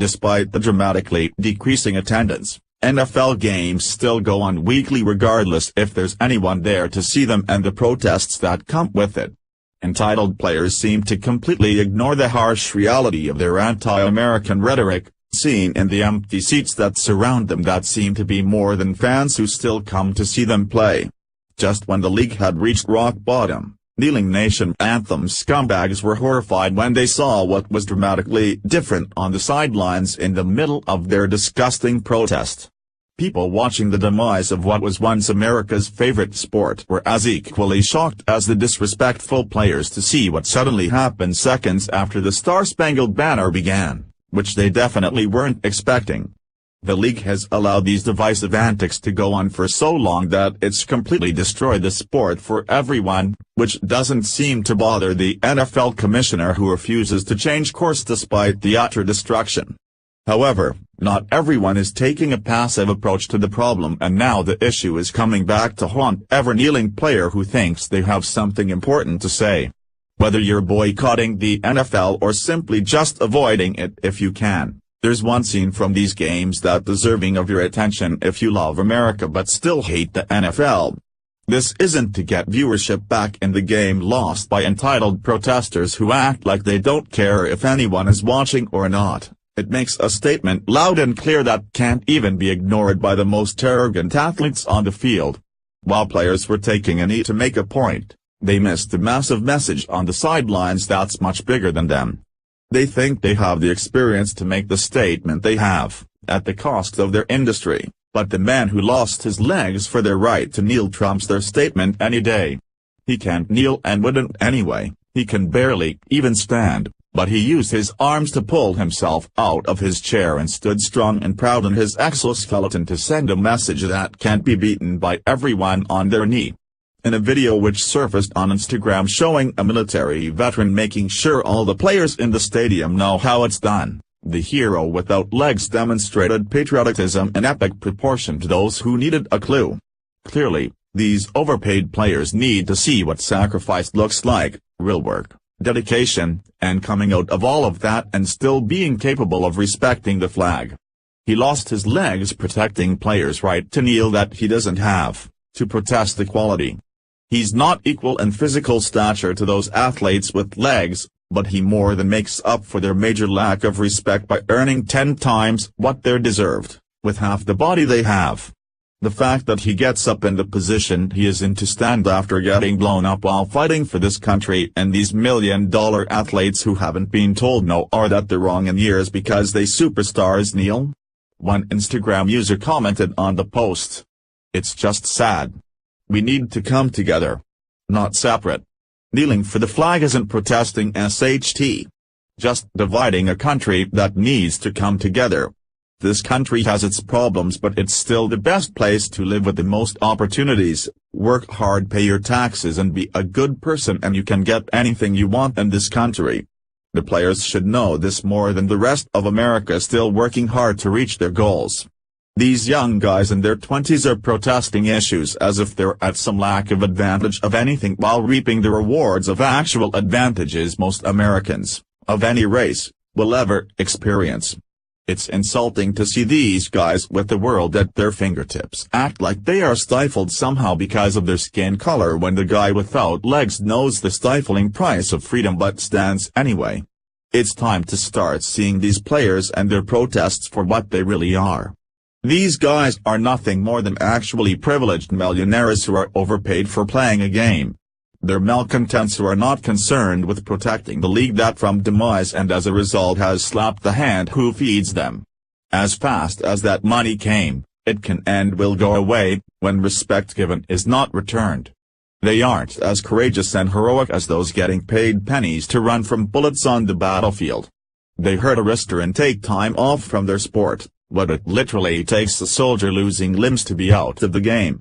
Despite the dramatically decreasing attendance, NFL games still go on weekly regardless if there's anyone there to see them and the protests that come with it. Entitled players seem to completely ignore the harsh reality of their anti-American rhetoric, seen in the empty seats that surround them that seem to be more than fans who still come to see them play. Just when the league had reached rock bottom, kneeling Nation Anthem scumbags were horrified when they saw what was dramatically different on the sidelines in the middle of their disgusting protest. People watching the demise of what was once America's favorite sport were as equally shocked as the disrespectful players to see what suddenly happened seconds after the Star-Spangled Banner began, which they definitely weren't expecting. The league has allowed these divisive antics to go on for so long that it's completely destroyed the sport for everyone, which doesn't seem to bother the NFL commissioner who refuses to change course despite the utter destruction. However, not everyone is taking a passive approach to the problem, and now the issue is coming back to haunt every kneeling player who thinks they have something important to say. Whether you're boycotting the NFL or simply just avoiding it if you can, there's one scene from these games that's deserving of your attention if you love America but still hate the NFL. This isn't to get viewership back in the game lost by entitled protesters who act like they don't care if anyone is watching or not. It makes a statement loud and clear that can't even be ignored by the most arrogant athletes on the field. While players were taking a knee to make a point, they missed the massive message on the sidelines that's much bigger than them. They think they have the experience to make the statement they have, at the cost of their industry, but the man who lost his legs for their right to kneel trumps their statement any day. He can't kneel and wouldn't anyway, he can barely even stand, but he used his arms to pull himself out of his chair and stood strong and proud in his exoskeleton to send a message that can't be beaten by everyone on their knee. In a video which surfaced on Instagram showing a military veteran making sure all the players in the stadium know how it's done, the hero without legs demonstrated patriotism in epic proportion to those who needed a clue. Clearly, these overpaid players need to see what sacrifice looks like, real work, dedication, and coming out of all of that and still being capable of respecting the flag. He lost his legs protecting players' right to kneel that he doesn't have, to protest equality. He's not equal in physical stature to those athletes with legs, but he more than makes up for their major lack of respect by earning 10 times what they're deserved, with half the body they have. The fact that he gets up in the position he is in to stand after getting blown up while fighting for this country and these million-dollar athletes who haven't been told no or that they're wrong in years because they superstars kneel? One Instagram user commented on the post. "It's just sad. We need to come together. Not separate. Kneeling for the flag isn't protesting SHT. Just dividing a country that needs to come together. This country has its problems, but it's still the best place to live with the most opportunities. Work hard, pay your taxes and be a good person and you can get anything you want in this country." The players should know this more than the rest of America still working hard to reach their goals. These young guys in their 20s are protesting issues as if they're at some lack of advantage of anything while reaping the rewards of actual advantages most Americans, of any race, will ever experience. It's insulting to see these guys with the world at their fingertips act like they are stifled somehow because of their skin color when the guy without legs knows the stifling price of freedom but stands anyway. It's time to start seeing these players and their protests for what they really are. These guys are nothing more than actually privileged millionaires who are overpaid for playing a game. They're malcontents who are not concerned with protecting the league that from demise and as a result has slapped the hand who feeds them. As fast as that money came, it can and will go away, when respect given is not returned. They aren't as courageous and heroic as those getting paid pennies to run from bullets on the battlefield. They hurt a wrister and take time off from their sport, but it literally takes a soldier losing limbs to be out of the game.